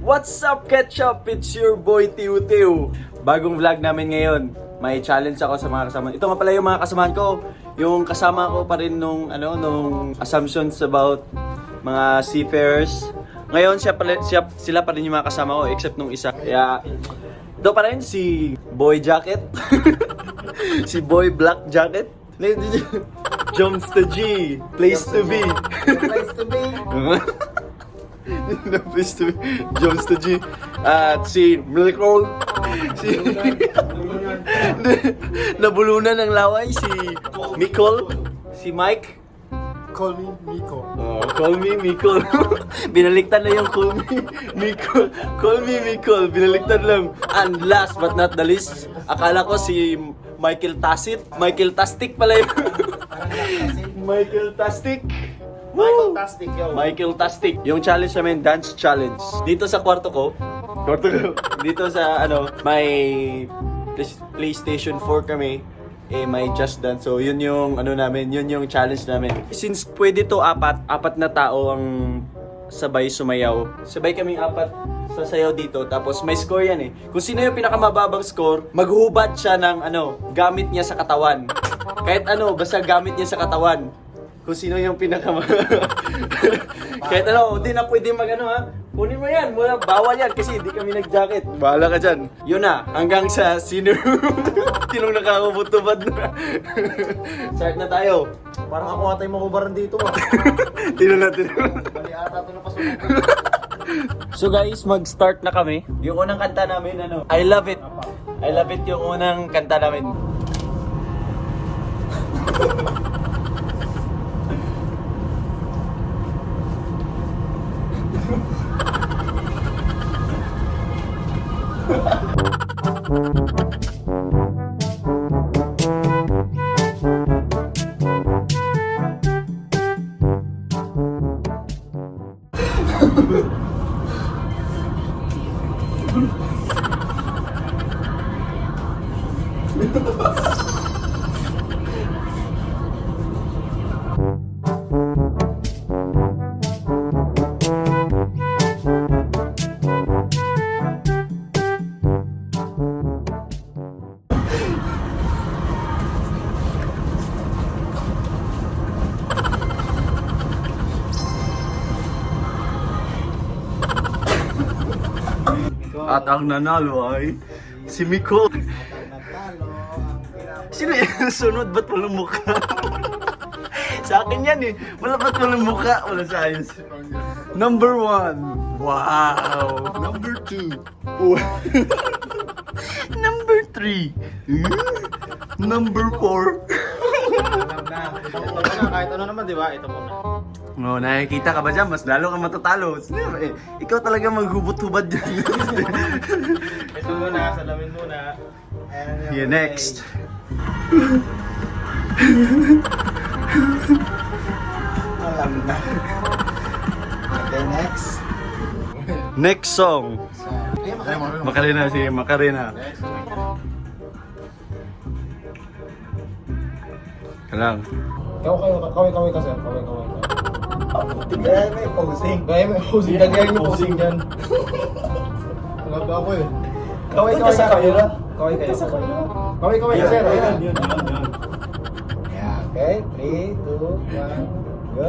What's up, Ketchup? It's your boy Tiu Tiu. Bagong vlog namin ngayon. May challenge ako sa mga kasama. Ito nga pala yung mga kasamahan ko. Yung kasama ko pa rin nung assumptions about mga seafarers. Ngayon sila pa rin yung mga kasama ko except nung isa. Kaya ito pa rin si Boy Jacket. Si Boy Black Jacket. Jones to G. Place to be. Place to be. Place to be. Jones to G. At si Milkroll. Si nabulunan ng laway si Mikol. Si Mike. Call me Miko. Oh, call me Mikol. Binaliktad na yung call me Mikol. Call me Mikol. Binaliktad lang. And last but not the least, akala ko si Michael Tassit. Michael Tastic pala yun. Michael Tastic. Michael Tastic, yo. Michael Tastic. Yung challenge namin, dance challenge. Dito sa kwarto ko. Dito sa may PlayStation 4 kami. May Just Dance. So yun yung namin, yun yung challenge namin. Since pwede to apat na tao ang sabay sumayaw. Sabay kaming apat sasayaw dito. Tapos may score yan eh. Kung sino yung pinakamababang score, maghuhubad siya ng gamit niya sa katawan. Kahit basta gamit niya sa katawan. Kung sino yung kahit hindi na pwede kunin mo yan, bawal yan kasi hindi kami nag-jacket. Bahala ka dyan. Yun na, hanggang sa sinong nakakabutubad na. Start na tayo. Parang ako atay makubaran dito, ah. Tino natin. Mali ata ito na pasukan. So guys, mag-start na kami. Yung unang kanta namin, I Love It. I Love It yung unang kanta namin. At ang nanalo ay si Miko. Natalo ang Sino yung sunod? Ba't walang mukha? Sa akin yan eh. Ba't walang mukha? Wala science. Number 1. Wow. Number 2. Number 3. Number 4. alam na. Ito na, kahit ano naman, di ba? Ito muna. No, nakikita ka ba dyan? Mas lalo ka matatalo. Ikaw talaga maghubot-hubad dyan. Ito muna, salamin muna. Yeah, next. Alam na. Okay, next. Next song. Macarena si Macarena. Kalang. Kaway kasi. Kaway. Gaya may posing. Gaya may posing dyan. Wala ba ako eh. Kaway sa kamera. Kaway sa kamera. Kaway sir. Yan. Yeah, okay. 3, 2, 1, go.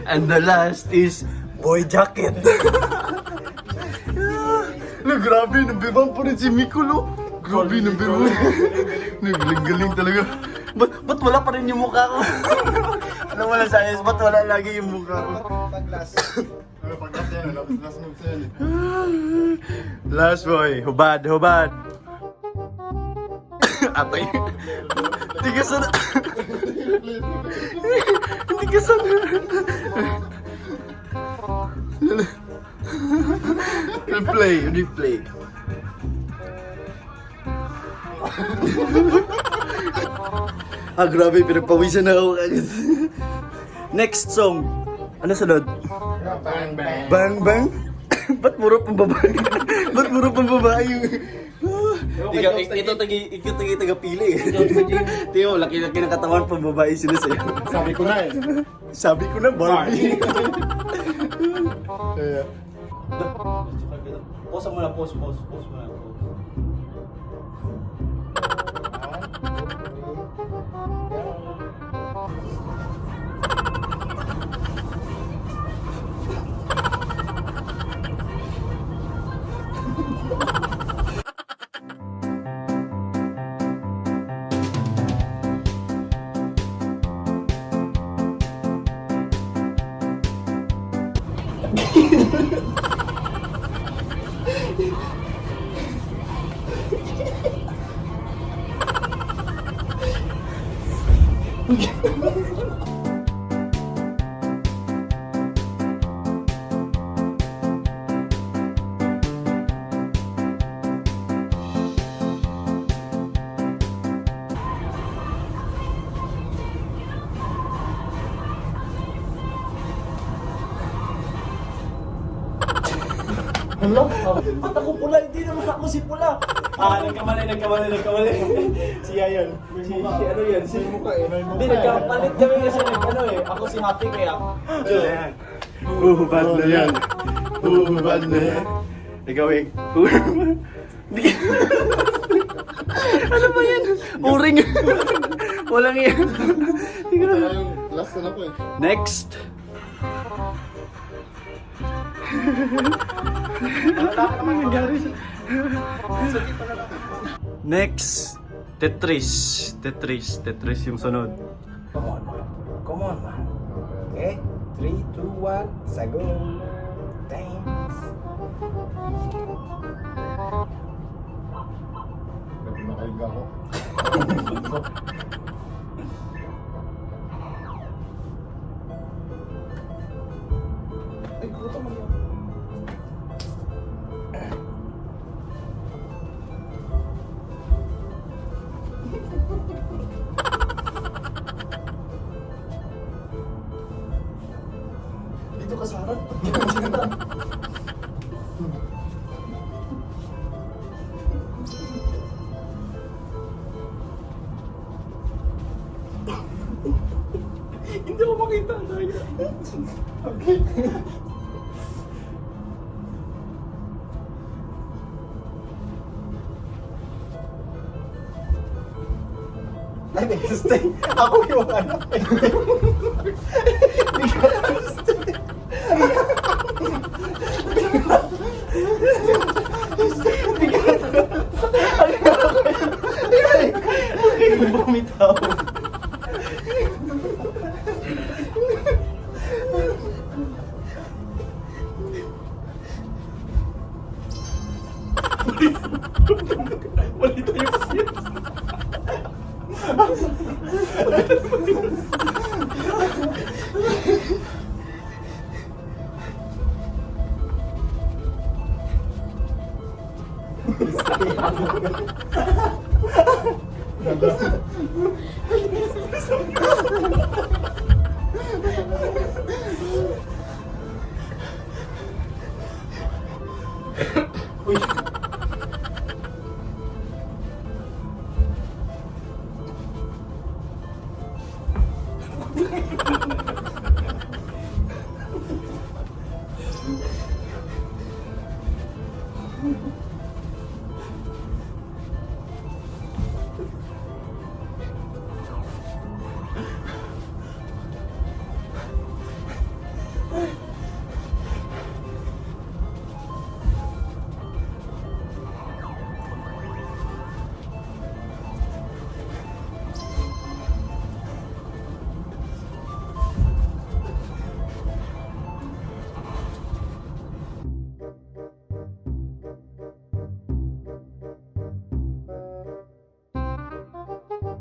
And the last is boy jacket. Grabe, number 1 pa rin si Mikulo. Grabe, number 1. Nagaling-galing talaga. Ba't wala pa rin yung mukha ko? Alam mo lang, Science, ba't wala lagi yung mukha ko? Pag-last. Pag-last yan, last move yan. Last boy, hubad. Atoy. Hindi ka sana. Hindi ka sana. Replay. Grabe, pinagpawisan na ako agad. Next song. Ano sunod? Bang, bang. Bang bang? Ba't puro pang babae? Ba't puro pang babae yung... Ito taga-pili eh. Tingnan mo, laki-laki ng katawan pang babae sila sa'yo. Sabi ko na eh. Sabi ko na, Barbie. Pause mo na, pause mo na. Hello? Ba't ako pula? Hindi naman ako si pula. Nagkamali. Siya yan. Si ano yan? Si Mukha eh. May Hindi, mukha eh. nagkapalit kami kasi ano eh. Ako si Happy kaya. Uhubad na yan. Uhubad na yan. Ikaw eh. Ano ba yan? Uring. Walang yan. Wala yung last na ko eh. Next. Next. Tetris yung sunod. Come on, man. Okay? 3, 2, 1, sago. Thanks. Nakahiga ako. Ay, puta mo yan. Dito ka sa harap. Hindi ko makita. Okay. Ay, stay. Ako yung anak. Bumitaw. Malito yung shit. Ganda.